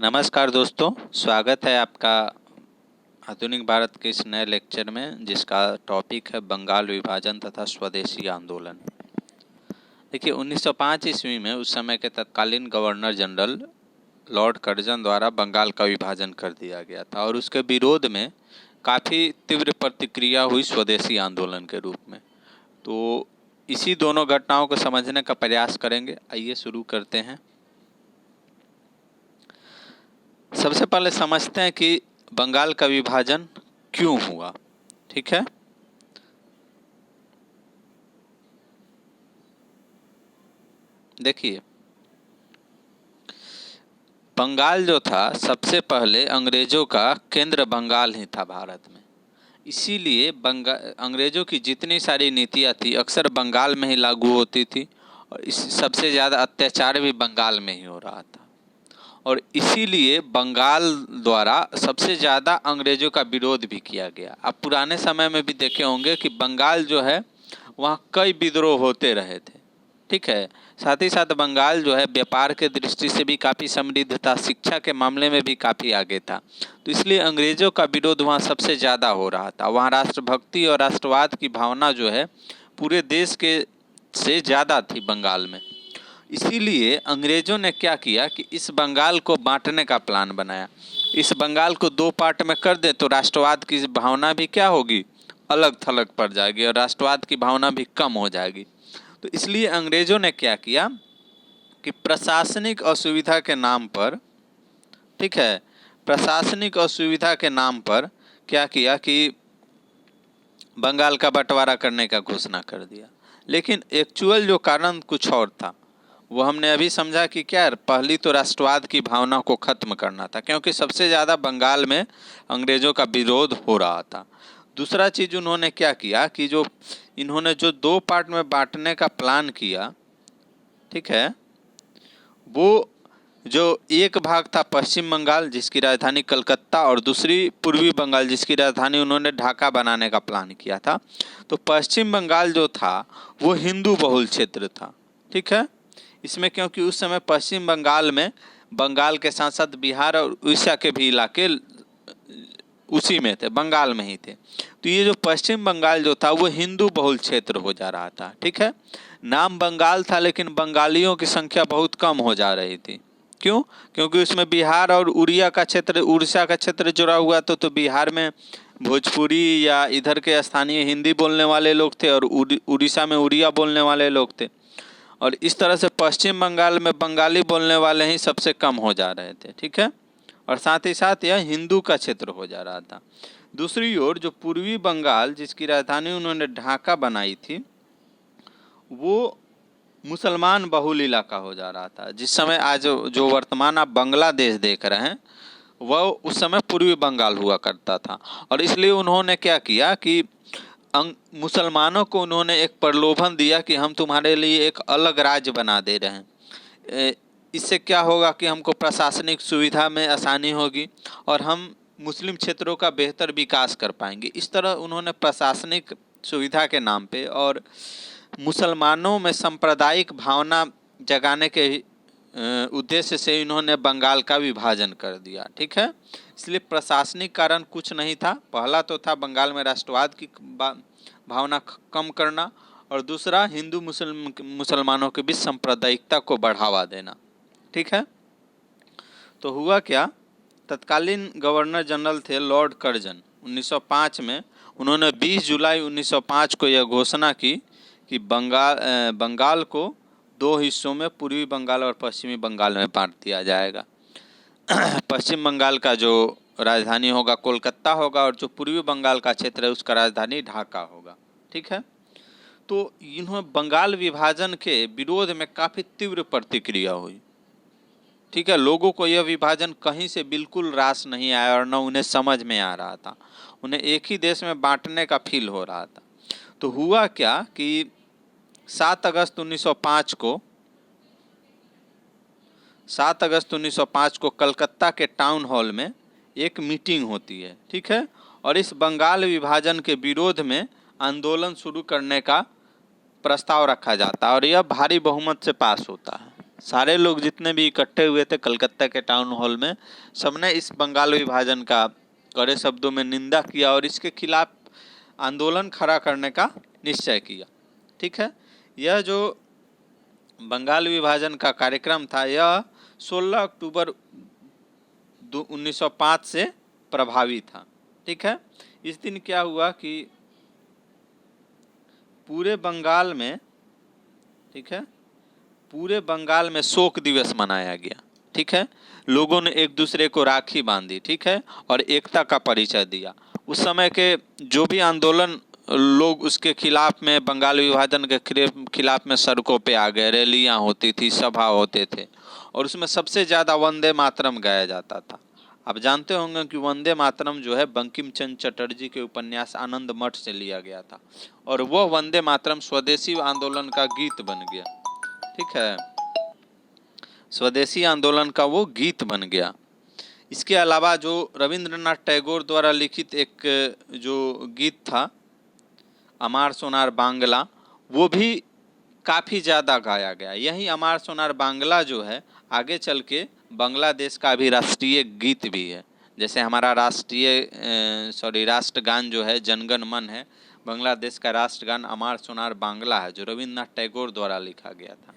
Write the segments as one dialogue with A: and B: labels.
A: नमस्कार दोस्तों, स्वागत है आपका आधुनिक भारत के इस नए लेक्चर में, जिसका टॉपिक है बंगाल विभाजन तथा स्वदेशी आंदोलन। देखिए, 1905 ईस्वी में उस समय के तत्कालीन गवर्नर जनरल लॉर्ड कर्जन द्वारा बंगाल का विभाजन कर दिया गया था और उसके विरोध में काफ़ी तीव्र प्रतिक्रिया हुई स्वदेशी आंदोलन के रूप में। तो इसी दोनों घटनाओं को समझने का प्रयास करेंगे। आइए शुरू करते हैं। सबसे पहले समझते हैं कि बंगाल का विभाजन क्यों हुआ। ठीक है, देखिए, बंगाल जो था सबसे पहले अंग्रेजों का केंद्र बंगाल ही था भारत में। इसीलिए अंग्रेजों की जितनी सारी नीतियाँ थी अक्सर बंगाल में ही लागू होती थी और इस सबसे ज़्यादा अत्याचार भी बंगाल में ही हो रहा था। और इसीलिए बंगाल द्वारा सबसे ज़्यादा अंग्रेज़ों का विरोध भी किया गया। आप पुराने समय में भी देखे होंगे कि बंगाल जो है वहाँ कई विद्रोह होते रहे थे। ठीक है, साथ ही साथ बंगाल जो है व्यापार के दृष्टि से भी काफ़ी समृद्ध था, शिक्षा के मामले में भी काफ़ी आगे था। तो इसलिए अंग्रेज़ों का विरोध वहाँ सबसे ज़्यादा हो रहा था। वहाँ राष्ट्रभक्ति और राष्ट्रवाद की भावना जो है पूरे देश के से ज़्यादा थी बंगाल में। इसीलिए अंग्रेज़ों ने क्या किया कि इस बंगाल को बांटने का प्लान बनाया। इस बंगाल को दो पार्ट में कर दे तो राष्ट्रवाद की भावना भी क्या होगी, अलग थलग पड़ जाएगी और राष्ट्रवाद की भावना भी कम हो जाएगी। तो इसलिए अंग्रेज़ों ने क्या किया कि प्रशासनिक असुविधा के नाम पर, ठीक है, प्रशासनिक असुविधा के नाम पर क्या किया कि बंगाल का बंटवारा करने का घोषणा कर दिया। लेकिन एक्चुअल जो कारण कुछ और था। वो हमने अभी समझा कि क्या, पहली तो राष्ट्रवाद की भावना को खत्म करना था, क्योंकि सबसे ज़्यादा बंगाल में अंग्रेज़ों का विरोध हो रहा था। दूसरा चीज़ उन्होंने क्या किया कि इन्होंने जो दो पार्ट में बांटने का प्लान किया, ठीक है, वो जो एक भाग था पश्चिम बंगाल जिसकी राजधानी कलकत्ता और दूसरी पूर्वी बंगाल जिसकी राजधानी उन्होंने ढाका बनाने का प्लान किया था। तो पश्चिम बंगाल जो था वो हिंदू बहुल क्षेत्र था। ठीक है, इसमें क्योंकि उस समय पश्चिम बंगाल में बंगाल के साथ साथ बिहार और उड़ीसा के भी इलाके उसी में थे, बंगाल में ही थे। तो ये जो पश्चिम बंगाल जो था वो हिंदू बहुल क्षेत्र हो जा रहा था। ठीक है, नाम बंगाल था लेकिन बंगालियों की संख्या बहुत कम हो जा रही थी। क्यों? क्योंकि उसमें बिहार और उड़िया का क्षेत्र, उड़ीसा का क्षेत्र जुड़ा हुआ तो बिहार में भोजपुरी या इधर के स्थानीय हिंदी बोलने वाले लोग थे और उड़ीसा में उड़िया बोलने वाले लोग थे। और इस तरह से पश्चिम बंगाल में बंगाली बोलने वाले ही सबसे कम हो जा रहे थे। ठीक है, और साथ ही साथ यह हिंदू का क्षेत्र हो जा रहा था। दूसरी ओर जो पूर्वी बंगाल जिसकी राजधानी उन्होंने ढाका बनाई थी वो मुसलमान बहुल इलाका हो जा रहा था। जिस समय आज जो वर्तमान आप बांग्लादेश देख रहे हैं वह उस समय पूर्वी बंगाल हुआ करता था। और इसलिए उन्होंने क्या किया कि मुसलमानों को उन्होंने एक प्रलोभन दिया कि हम तुम्हारे लिए एक अलग राज्य बना दे रहे हैं। इससे क्या होगा कि हमको प्रशासनिक सुविधा में आसानी होगी और हम मुस्लिम क्षेत्रों का बेहतर विकास कर पाएंगे। इस तरह उन्होंने प्रशासनिक सुविधा के नाम पे और मुसलमानों में सांप्रदायिक भावना जगाने के उद्देश्य से इन्होंने बंगाल का विभाजन कर दिया। ठीक है, इसलिए प्रशासनिक कारण कुछ नहीं था। पहला तो था बंगाल में राष्ट्रवाद की भावना कम करना और दूसरा हिंदू मुसलमानों के बीच सांप्रदायिकता को बढ़ावा देना। ठीक है, तो हुआ क्या, तत्कालीन गवर्नर जनरल थे लॉर्ड कर्जन। 1905 में उन्होंने 20 जुलाई 1905 को यह घोषणा की कि बंगाल को दो हिस्सों में पूर्वी बंगाल और पश्चिमी बंगाल में बांट दिया जाएगा। पश्चिम बंगाल का जो राजधानी होगा कोलकाता होगा और जो पूर्वी बंगाल का क्षेत्र है उसका राजधानी ढाका होगा। ठीक है, तो इन्होंने बंगाल विभाजन के विरोध में काफ़ी तीव्र प्रतिक्रिया हुई। ठीक है, लोगों को यह विभाजन कहीं से बिल्कुल रास नहीं आया और न उन्हें समझ में आ रहा था। उन्हें एक ही देश में बांटने का फील हो रहा था। तो हुआ क्या कि 7 अगस्त 1905 को कलकत्ता के टाउन हॉल में एक मीटिंग होती है। ठीक है, और इस बंगाल विभाजन के विरोध में आंदोलन शुरू करने का प्रस्ताव रखा जाता है और यह भारी बहुमत से पास होता है। सारे लोग जितने भी इकट्ठे हुए थे कलकत्ता के टाउन हॉल में, सबने इस बंगाल विभाजन का कड़े शब्दों में निंदा किया और इसके खिलाफ आंदोलन खड़ा करने का निश्चय किया। ठीक है, यह जो बंगाल विभाजन का कार्यक्रम था यह 16 अक्टूबर 1905 से प्रभावी था। ठीक है, इस दिन क्या हुआ कि पूरे बंगाल में, ठीक है, पूरे बंगाल में शोक दिवस मनाया गया। ठीक है, लोगों ने एक दूसरे को राखी बांधी, ठीक है, और एकता का परिचय दिया। उस समय के जो भी आंदोलन लोग उसके खिलाफ में, बंगाल विभाजन के खिलाफ में सड़कों पे आ गए, रैलियां होती थी, सभा होते थे, और उसमें सबसे ज़्यादा वंदे मातरम गाया जाता था। आप जानते होंगे कि वंदे मातरम जो है बंकिम चंद्र चटर्जी के उपन्यास आनंद मठ से लिया गया था, और वह वंदे मातरम स्वदेशी आंदोलन का गीत बन गया। ठीक है, स्वदेशी आंदोलन का वो गीत बन गया। इसके अलावा जो रविंद्रनाथ टैगोर द्वारा लिखित एक जो गीत था अमार सोनार बांग्ला, वो भी काफ़ी ज़्यादा गाया गया। यही अमार सोनार बांग्ला जो है आगे चल के बांग्लादेश का भी राष्ट्रीय गीत भी है। जैसे हमारा राष्ट्रगान जो है जनगण मन है, बांग्लादेश का राष्ट्रगान अमार सोनार बांग्ला है जो रविंद्रनाथ टैगोर द्वारा लिखा गया था।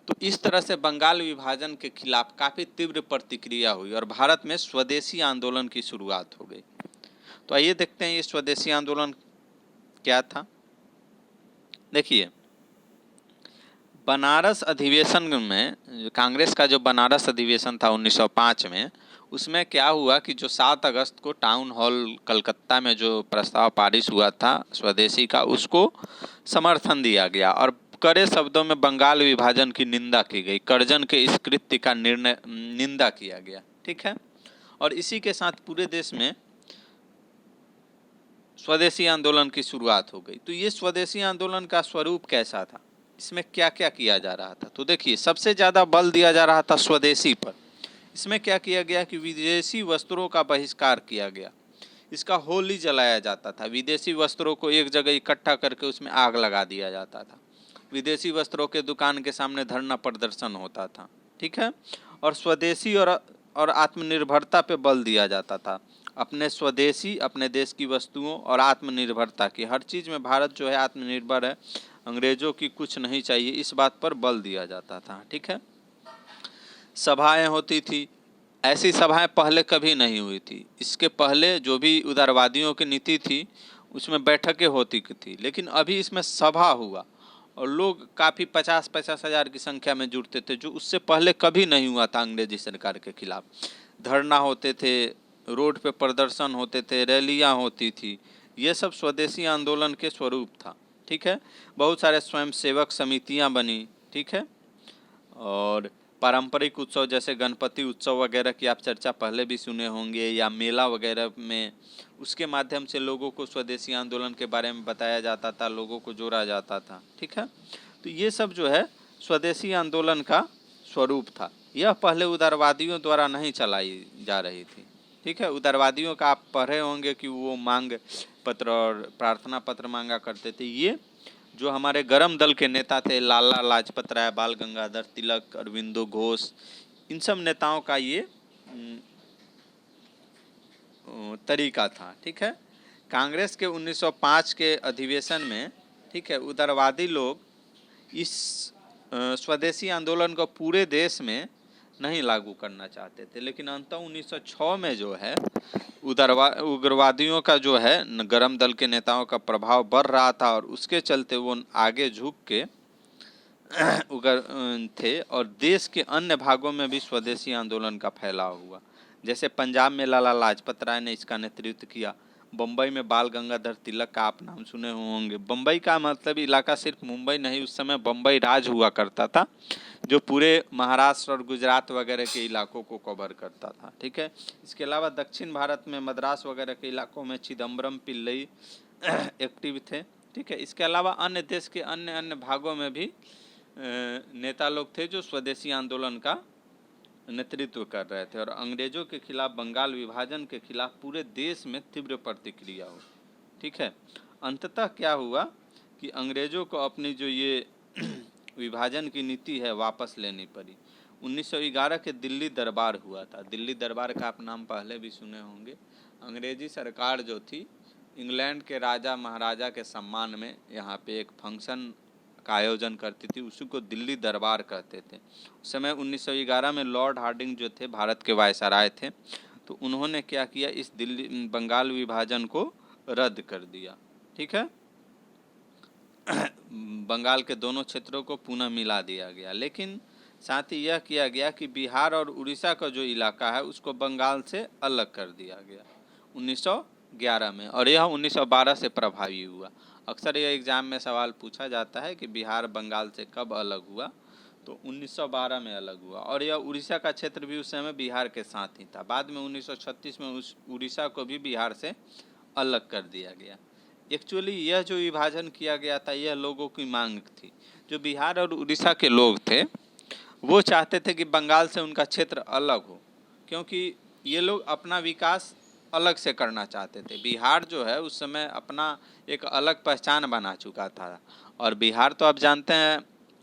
A: तो इस तरह से बंगाल विभाजन के खिलाफ काफ़ी तीव्र प्रतिक्रिया हुई और भारत में स्वदेशी आंदोलन की शुरुआत हो गई। तो आइए देखते हैं ये स्वदेशी आंदोलन क्या था। देखिए, बनारस अधिवेशन में, कांग्रेस का जो बनारस अधिवेशन था 1905 में, उसमें क्या हुआ कि जो 7 अगस्त को टाउन हॉल कलकत्ता में जो प्रस्ताव पारित हुआ था स्वदेशी का, उसको समर्थन दिया गया और कड़े शब्दों में बंगाल विभाजन की निंदा की गई। कर्जन के इस कृत्य का निंदा किया गया। ठीक है, और इसी के साथ पूरे देश में स्वदेशी आंदोलन की शुरुआत हो गई। तो ये स्वदेशी आंदोलन का स्वरूप कैसा था, इसमें क्या क्या किया जा रहा था? तो देखिए, सबसे ज़्यादा बल दिया जा रहा था स्वदेशी पर। इसमें क्या किया गया कि विदेशी वस्त्रों का बहिष्कार किया गया। इसका होली जलाया जाता था। विदेशी वस्त्रों को एक जगह इकट्ठा करके उसमें आग लगा दिया जाता था। विदेशी वस्त्रों के दुकान के सामने धरना प्रदर्शन होता था। ठीक है, और स्वदेशी और आत्मनिर्भरता पे बल दिया जाता था। अपने स्वदेशी, अपने देश की वस्तुओं और आत्मनिर्भरता की, हर चीज़ में भारत जो है आत्मनिर्भर है, अंग्रेजों की कुछ नहीं चाहिए, इस बात पर बल दिया जाता था। ठीक है, सभाएं होती थी। ऐसी सभाएं पहले कभी नहीं हुई थी। इसके पहले जो भी उदारवादियों की नीति थी उसमें बैठकें होती थी, लेकिन अभी इसमें सभा हुआ और लोग काफ़ी 50-50 हज़ार की संख्या में जुड़ते थे, जो उससे पहले कभी नहीं हुआ था। अंग्रेजी सरकार के खिलाफ धरना होते थे, रोड पे प्रदर्शन होते थे, रैलियां होती थी। ये सब स्वदेशी आंदोलन के स्वरूप था। ठीक है, बहुत सारे स्वयंसेवक समितियां बनी। ठीक है, और पारंपरिक उत्सव जैसे गणपति उत्सव वगैरह की आप चर्चा पहले भी सुने होंगे, या मेला वगैरह में, उसके माध्यम से लोगों को स्वदेशी आंदोलन के बारे में बताया जाता था, लोगों को जोड़ा जाता था। ठीक है, तो ये सब जो है स्वदेशी आंदोलन का स्वरूप था। यह पहले उदारवादियों द्वारा नहीं चलाई जा रही थी। ठीक है, उदारवादियों का आप पढ़े होंगे कि वो मांग पत्र और प्रार्थना पत्र मांगा करते थे। ये जो हमारे गरम दल के नेता थे, लाला लाजपत राय, बाल गंगाधर तिलक, अरविंदो घोष, इन सब नेताओं का ये तरीका था। ठीक है, कांग्रेस के 1905 के अधिवेशन में, ठीक है, उदारवादी लोग इस स्वदेशी आंदोलन को पूरे देश में नहीं लागू करना चाहते थे, लेकिन अंततः 1906 में जो है उग्रवादियों का जो है गरम दल के नेताओं का प्रभाव बढ़ रहा था और उसके चलते वो आगे झुक के उगर थे और देश के अन्य भागों में भी स्वदेशी आंदोलन का फैलाव हुआ। जैसे पंजाब में लाला लाजपत राय ने इसका नेतृत्व किया। बम्बई में बाल गंगाधर तिलक का आप नाम सुने होंगे। बम्बई का मतलब इलाका सिर्फ मुंबई नहीं, उस समय बम्बई राज हुआ करता था जो पूरे महाराष्ट्र और गुजरात वगैरह के इलाकों को कवर करता था। ठीक है, इसके अलावा दक्षिण भारत में मद्रास वगैरह के इलाकों में चिदम्बरम पिल्लई एक्टिव थे। ठीक है, इसके अलावा अन्य देश के अन्य भागों में भी नेता लोग थे जो स्वदेशी आंदोलन का नेतृत्व कर रहे थे और अंग्रेजों के खिलाफ, बंगाल विभाजन के खिलाफ पूरे देश में तीव्र प्रतिक्रिया हुई। ठीक है, अंततः क्या हुआ कि अंग्रेजों को अपनी जो ये विभाजन की नीति है वापस लेनी पड़ी। 1911 के दिल्ली दरबार हुआ था। दिल्ली दरबार का आप नाम पहले भी सुने होंगे। अंग्रेजी सरकार जो थी इंग्लैंड के राजा महाराजा के सम्मान में यहाँ पे एक फंक्शन का आयोजन करती थी, उसी को दिल्ली दरबार कहते थे। उस समय 1911 में लॉर्ड हार्डिंग जो थे भारत के वायसराय थे, तो उन्होंने क्या किया, इस दिल्ली बंगाल विभाजन को रद्द कर दिया। ठीक है, बंगाल के दोनों क्षेत्रों को पुनः मिला दिया गया, लेकिन साथ ही यह किया गया कि बिहार और उड़ीसा का जो इलाका है उसको बंगाल से अलग कर दिया गया 1911 में, और यह 1912 से प्रभावी हुआ। अक्सर यह एग्ज़ाम में सवाल पूछा जाता है कि बिहार बंगाल से कब अलग हुआ, तो 1912 में अलग हुआ, और यह उड़ीसा का क्षेत्र भी उस समय बिहार के साथ ही था। बाद में 1936 में उस उड़ीसा को भी बिहार से अलग कर दिया गया। एक्चुअली यह जो विभाजन किया गया था यह लोगों की मांग थी। जो बिहार और उड़ीसा के लोग थे वो चाहते थे कि बंगाल से उनका क्षेत्र अलग हो, क्योंकि ये लोग अपना विकास अलग से करना चाहते थे। बिहार जो है उस समय अपना एक अलग पहचान बना चुका था, और बिहार तो आप जानते हैं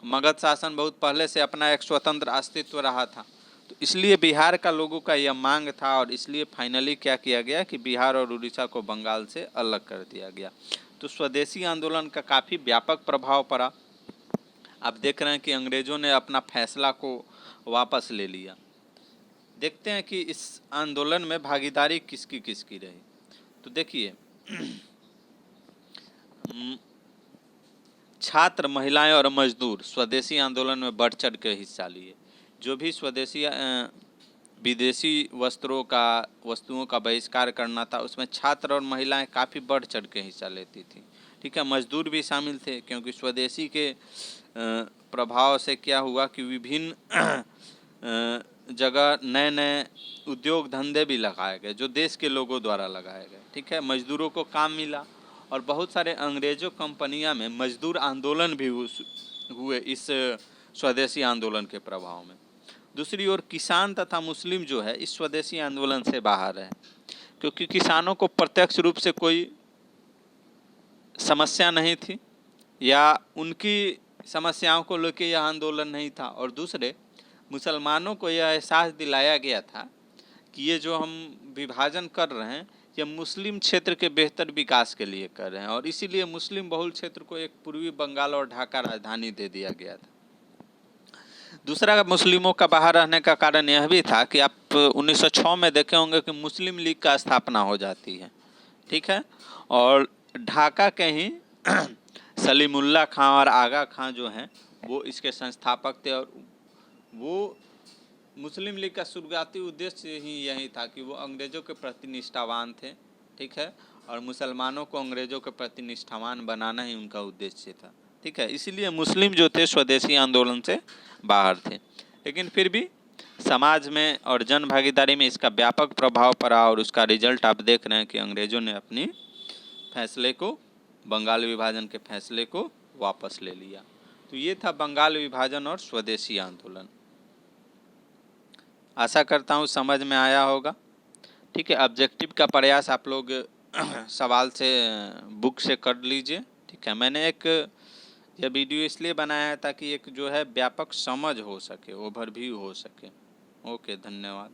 A: मगध शासन बहुत पहले से अपना एक स्वतंत्र अस्तित्व रहा था, तो इसलिए बिहार का लोगों का यह मांग था, और इसलिए फाइनली क्या किया गया कि बिहार और उड़ीसा को बंगाल से अलग कर दिया गया। तो स्वदेशी आंदोलन का काफ़ी व्यापक प्रभाव पड़ा। आप देख रहे हैं कि अंग्रेज़ों ने अपना फैसला को वापस ले लिया। देखते हैं कि इस आंदोलन में भागीदारी किसकी किसकी रही। तो देखिए, छात्र, महिलाएं और मजदूर स्वदेशी आंदोलन में बढ़ चढ़ के हिस्सा लिए। जो भी स्वदेशी विदेशी वस्तुओं का बहिष्कार करना था, उसमें छात्र और महिलाएं काफ़ी बढ़ चढ़ के हिस्सा लेती थी। ठीक है, मजदूर भी शामिल थे, क्योंकि स्वदेशी के प्रभाव से क्या हुआ कि विभिन्न जगह नए नए उद्योग धंधे भी लगाए गए, जो देश के लोगों द्वारा लगाए गए। ठीक है, मजदूरों को काम मिला, और बहुत सारे अंग्रेज़ों कंपनियां में मजदूर आंदोलन भी हुए इस स्वदेशी आंदोलन के प्रभाव में। दूसरी ओर किसान तथा मुस्लिम जो है इस स्वदेशी आंदोलन से बाहर है, क्योंकि किसानों को प्रत्यक्ष रूप से कोई समस्या नहीं थी, या उनकी समस्याओं को लेकर यह आंदोलन नहीं था। और दूसरे, मुसलमानों को यह एहसास दिलाया गया था कि ये जो हम विभाजन कर रहे हैं ये मुस्लिम क्षेत्र के बेहतर विकास के लिए कर रहे हैं, और इसीलिए मुस्लिम बहुल क्षेत्र को एक पूर्वी बंगाल और ढाका राजधानी दे दिया गया था। दूसरा, मुस्लिमों का बाहर रहने का कारण यह भी था कि आप 1906 में देखे होंगे कि मुस्लिम लीग का स्थापना हो जाती है। ठीक है, और ढाका के ही सलीमुल्लाह खां और आगा खां जो हैं वो इसके संस्थापक थे, और वो मुस्लिम लीग का शुरुआती उद्देश्य ही यही था कि वो अंग्रेज़ों के प्रति निष्ठावान थे। ठीक है, और मुसलमानों को अंग्रेज़ों के प्रति निष्ठावान बनाना ही उनका उद्देश्य था। ठीक है, इसीलिए मुस्लिम जो थे स्वदेशी आंदोलन से बाहर थे, लेकिन फिर भी समाज में और जन भागीदारी में इसका व्यापक प्रभाव पड़ा, और उसका रिजल्ट आप देख रहे हैं कि अंग्रेज़ों ने अपनी फैसले को, बंगाल विभाजन के फैसले को वापस ले लिया। तो ये था बंगाल विभाजन और स्वदेशी आंदोलन। आशा करता हूँ समझ में आया होगा। ठीक है, ऑब्जेक्टिव का प्रयास आप लोग सवाल से, बुक से कर लीजिए। ठीक है, मैंने एक यह वीडियो इसलिए बनाया है ताकि एक जो है व्यापक समझ हो सके, ओवरव्यू हो सके। ओके, धन्यवाद।